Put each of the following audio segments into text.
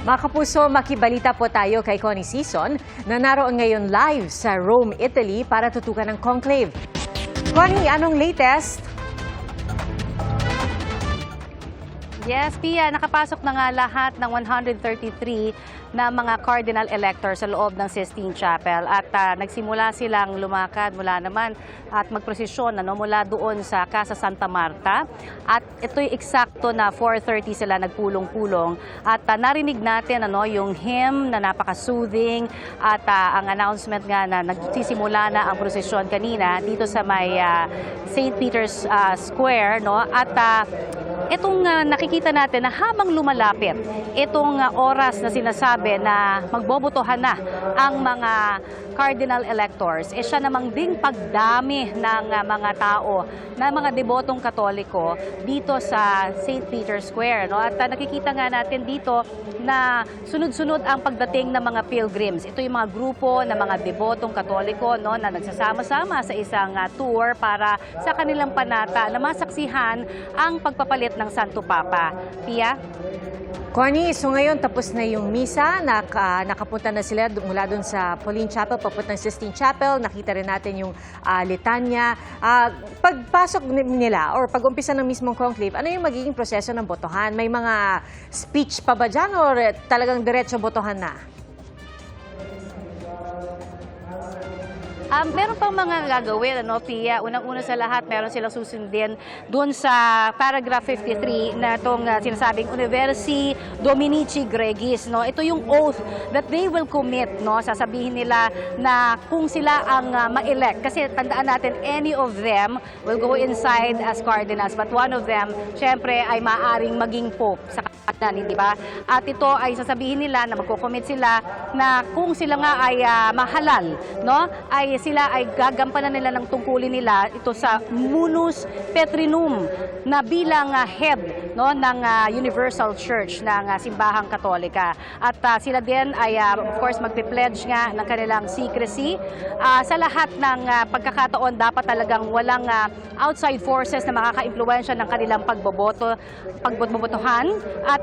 Mga kapuso, makibalita po tayo kay Connie Sison na naroon ngayon live sa Rome, Italy para tutukan ng conclave. Connie, anong latest? Yes, Pia, nakapasok na nga lahat ng 133 na mga cardinal electors sa loob ng Sistine Chapel at nagsimula silang lumakad mula naman at magprosesyon mula doon sa Casa Santa Marta at ito'y eksakto na 4:30 sila nagpulong-pulong at narinig natin yung hymn na napaka-soothing at ang announcement nga na nagsisimula na ang prosesyon kanina dito sa may St. Peter's Square at itong nakikita natin na habang lumalapit itong oras na sinasabi na magbobotohan na ang mga cardinal electors, siya namang ding pagdami ng mga tao, na mga debotong Katoliko dito sa St. Peter's Square. At nakikita nga natin dito na sunod-sunod ang pagdating ng mga pilgrims. Ito yung mga grupo ng mga debotong Katoliko na nagsasama-sama sa isang tour para sa kanilang panata na masaksihan ang pagpapalit ng Santo Papa. Pia? Connie, so ngayon tapos na yung misa, nakapunta na sila mula doon sa Pauline Chapel, papuntang Sistine Chapel, nakita rin natin yung litanya. Pagpasok nila or pag-umpisa ng mismong conclave, ano yung magiging proseso ng botohan? May mga speech pa ba dyan or talagang diretso botohan na? Meron pang mga gagawin, Pia. Unang-una sa lahat, meron silang susundin doon sa paragraph 53 na itong sinasabing Universi Dominici Gregis. Ito yung oath that they will commit. Sasabihin nila na kung sila ang ma-elect. Kasi tandaan natin, any of them will go inside as cardinals. But one of them, syempre, ay maaaring maging pope sa kanan, di ba? At ito ay sasabihin nila na magko-commit sila na kung sila nga ay mahalal, ay sila ay gagampanan nila ng tungkulin nila ito sa Munus Petrinum na bilang head ng Universal Church ng Simbahang Katolika. At sila din ay of course magpe-pledge nga ng kanilang secrecy. Sa lahat ng pagkakataon dapat talagang walang outside forces na makaka-impluwensya ng kanilang pagbobotohan. At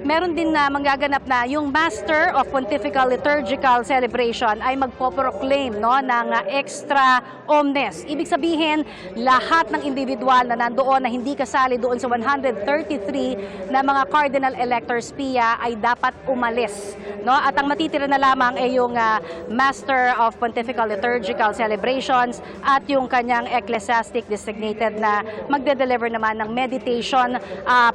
meron din na manggaganap na yung Master of Pontifical Liturgical Celebration ay magpo-proclaim ng extra omnes. Ibig sabihin, lahat ng individual na nandoon na hindi kasali doon sa 133 na mga cardinal electors, Pia, ay dapat umalis. At ang matitira na lamang ay yung Master of Pontifical Liturgical Celebrations at yung kanyang ecclesiastic designated na magde-deliver naman ng meditation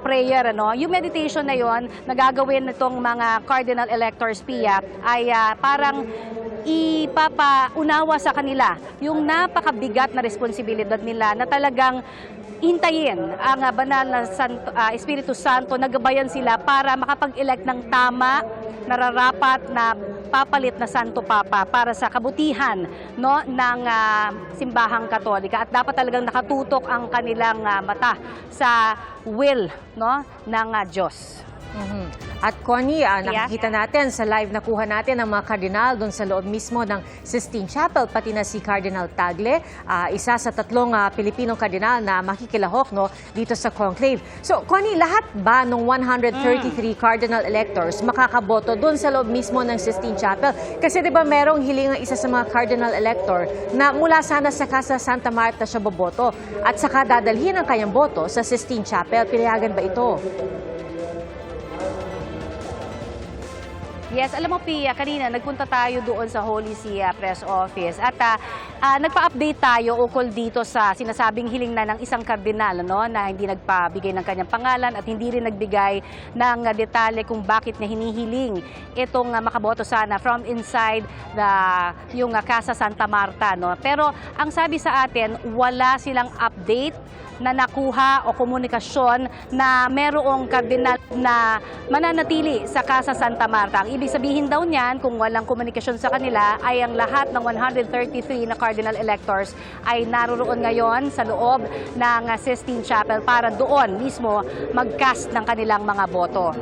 prayer. Yung meditation na yon na gagawin nitong mga cardinal electors, Pia, ay parang ipapaunawa sa kanila yung napakabigat na responsibilidad nila na talagang hintayin ang banal na Espiritu Santo na gabayan sila para makapag-elect ng tama, nararapat na papalit na Santo Papa para sa kabutihan ng Simbahang Katolika. At dapat talagang nakatutok ang kanilang mata sa will ng Diyos. At Connie, nakikita natin sa live na kuha natin ang mga kardinal doon sa loob mismo ng Sistine Chapel, pati na si Cardinal Tagle, isa sa tatlong Pilipinong kardinal na makikilahok dito sa conclave. So Connie, lahat ba ng 133 cardinal electors makakaboto doon sa loob mismo ng Sistine Chapel? Kasi di ba merong hiling ang isa sa mga cardinal elector na mula sana sa Casa Santa Marta siya boboto at saka dadalhin ang kanyang boto sa Sistine Chapel. Pinayagan ba ito? Yes, alam mo, Pia, kanina nagpunta tayo doon sa Holy See Press Office at nagpa-update tayo ukol dito sa sinasabing hiling na ng isang kardinal na hindi nagpabigay ng kanyang pangalan at hindi rin nagbigay ng detalye kung bakit niya hinihiling itong makaboto sana from inside yung Casa Santa Marta. Pero ang sabi sa atin, wala silang update na nakuha o komunikasyon na merong kardinal na mananatili sa Casa Santa Marta. Ang ibig sabihin daw niyan, kung walang komunikasyon sa kanila, ay ang lahat ng 133 na cardinal electors ay naroon ngayon sa loob ng Sistine Chapel para doon mismo mag-cast ng kanilang mga boto.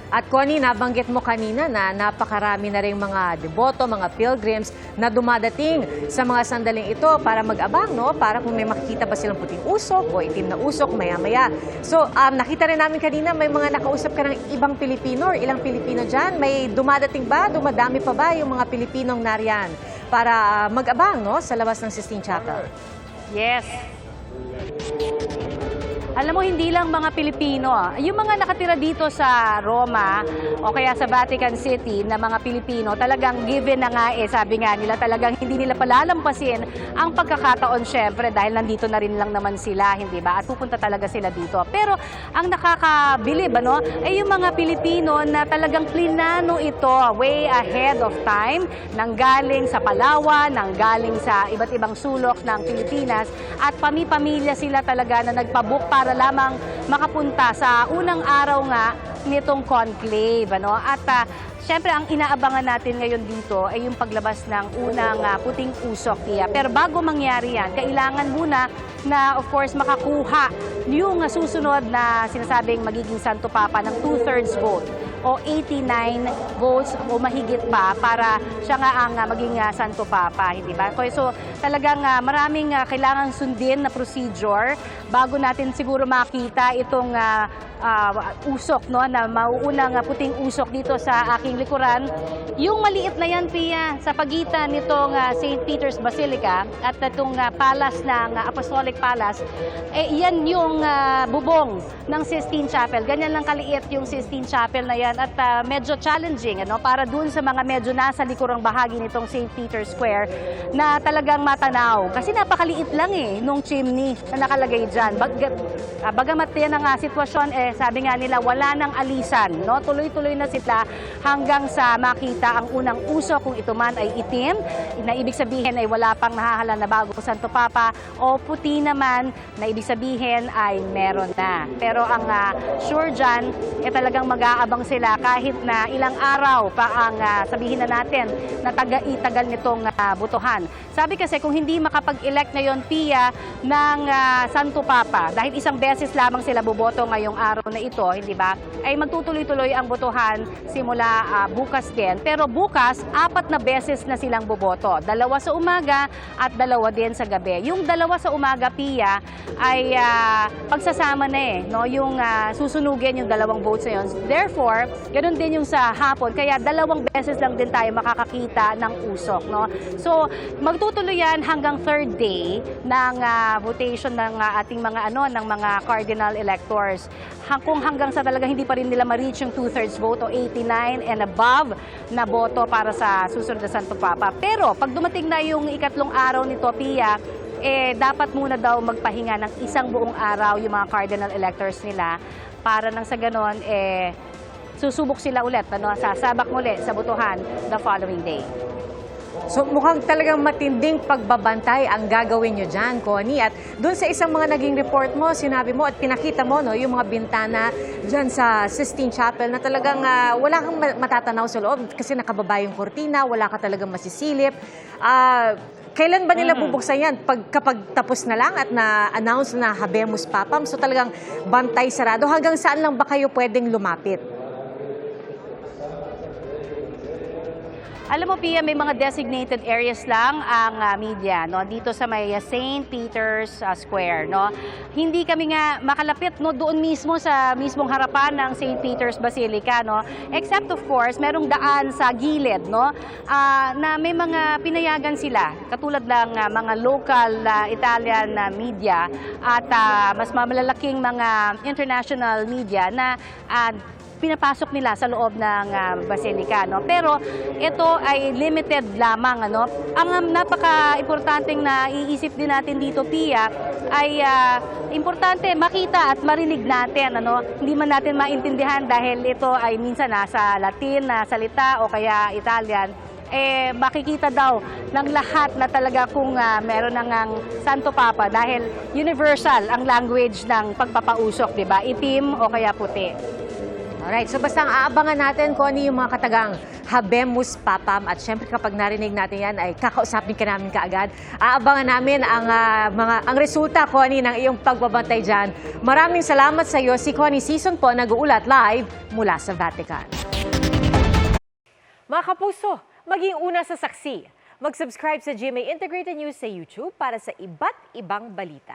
At Connie, nabanggit mo kanina na napakarami na rin mga deboto, mga pilgrims na dumadating sa mga sandaling ito para mag-abang, no? Para kung may makikita ba silang puting usok o itim na usok maya-maya. So, nakita rin namin kanina may mga nakausap ka ng ibang Pilipino or ilang Pilipino dyan. May dumadating ba? Dumadami pa ba yung mga Pilipinong nariyan para mag-abang, no? Sa labas ng Sistine Chapel? Yes. Alam mo, hindi lang mga Pilipino. Yung mga nakatira dito sa Roma o kaya sa Vatican City na mga Pilipino, talagang given na nga sabi nga nila, talagang hindi nila palalampasin ang pagkakataon syempre dahil nandito na rin lang naman sila, hindi ba? At pupunta talaga sila dito. Pero ang nakakabilib, ay yung mga Pilipino na talagang plinano ito way ahead of time, nanggaling sa Palawan, nanggaling sa iba't ibang sulok ng Pilipinas at pamilya sila talaga na nagpabook para lamang makapunta sa unang araw nga nitong conclave. At syempre, ang inaabangan natin ngayon dito ay yung paglabas ng unang puting usok, Pia. Pero bago mangyari yan, kailangan muna na, of course, makakuha yung susunod na sinasabing magiging Santo Papa ng 2/3 vote o 89 votes o mahigit pa para siya nga ang maging Santo Papa, hindi ba? So talagang maraming kailangang sundin na procedure bago natin siguro makita itong usok, na mauunang puting usok dito sa aking likuran. Yung maliit na yan, Pia, sa pagitan nitong St. Peter's Basilica at itong palace ng Apostolic Palace, yan yung bubong ng Sistine Chapel. Ganyan lang kaliit yung Sistine Chapel na yan at medyo challenging para dun sa mga medyo nasa likurang bahagi nitong St. Peter's Square na talagang matanaw. Kasi napakaliit lang nung chimney na nakalagay dyan. Bagamat yan ang sitwasyon, sabi nga nila wala nang alisan. Tuloy-tuloy na sila hanggang sa makita ang unang usok kung ito man ay itim, na ibig sabihin ay wala pang nahahala na bagong Santo Papa, o puti naman na ibig sabihin ay meron na. Pero ang sure dyan, talagang mag-aabang sila kahit na ilang araw pa ang sabihin na natin na taga-itagal nitong botohan. Sabi kasi kung hindi makapag-elect ngayon, Pia, ng Santo Papa, dahil isang beses lamang sila boboto ngayong araw na ito, hindi ba, ay magtutuloy-tuloy ang botohan simula bukas din. Pero bukas, 4 na beses na silang boboto. 2 sa umaga at 2 din sa gabi. Yung 2 sa umaga, Pia, ay pagsasama na yung susunugin yung 2 votes na yun. Therefore, ganun din yung sa hapon. Kaya 2 beses lang din tayo makakakita ng usok. So, magtutuloy yan hanggang 3rd day ng votation ng ating mga ng mga cardinal electors. Kung hanggang sa talaga hindi pa rin nila ma-reach yung 2/3 vote o 89 and above na boto para sa susunod na Santo Papa. Pero pag dumating na yung ikatlong araw nito, Pia, dapat muna daw magpahinga ng isang buong araw yung mga cardinal electors nila para nang sa ganon, susubok sila ulit, sasabak ulit sa botohan the following day. So mukhang talagang matinding pagbabantay ang gagawin nyo dyan, Connie. At doon sa isang mga naging report mo, sinabi mo at pinakita mo yung mga bintana dyan sa Sistine Chapel na talagang wala kang matatanaw sa loob kasi nakababa yung kortina, wala ka talagang masisilip. Kailan ba nila bubuksan yan? Kapag tapos na lang at na-announce na Habemus Papam, so talagang bantay sarado. Hanggang saan lang ba kayo pwedeng lumapit? Alam mo, Pia, may mga designated areas lang ang media dito sa may St. Peter's Square. Hindi kami nga makalapit doon mismo sa mismong harapan ng St. Peter's Basilica. Except, of course, merong daan sa gilid na may mga pinayagan sila. Katulad ng mga local Italian media at mas malalaking mga international media na pinapasok nila sa loob ng Basilica. Pero ito ay limited lamang. Ang napaka-importanteng na iisip din natin dito, Pia, ay importante makita at marinig natin. Hindi man natin maintindihan dahil ito ay minsan nasa Latin na salita o kaya Italian. Makikita daw ng lahat na talaga kung meron ng Santo Papa dahil universal ang language ng pagpapausok, diba? Itim o kaya puti. Alright, so basta ang aabangan natin, Connie, yung mga katagang Habemus Papam. At syempre kapag narinig natin yan ay kakausapin ka namin kaagad. Aabangan namin ang resulta, Connie, ng iyong pagbabantay dyan. Maraming salamat sa iyo. Si Connie Season po nag-uulat live mula sa Vatican. Mga kapuso, maging una sa saksi. Mag-subscribe sa GMA Integrated News sa YouTube para sa iba't ibang balita.